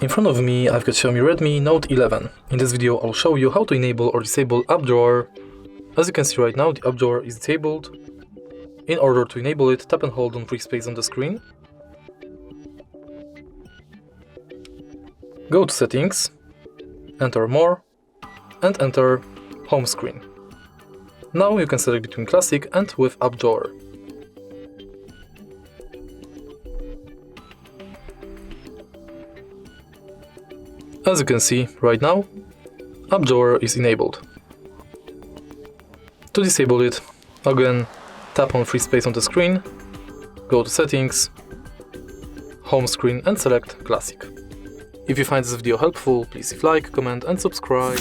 In front of me I've got Xiaomi Redmi Note 11. In this video I'll show you how to enable or disable app drawer. As you can see right now, the app drawer is disabled. In order to enable it, tap and hold on free space on the screen. Go to Settings, enter More, and enter Home Screen. Now you can select between Classic and with app drawer. As you can see right now, app drawer is enabled. To disable it, again tap on free space on the screen, go to Settings, Home Screen and select Classic. If you find this video helpful, please leave a like, comment and subscribe.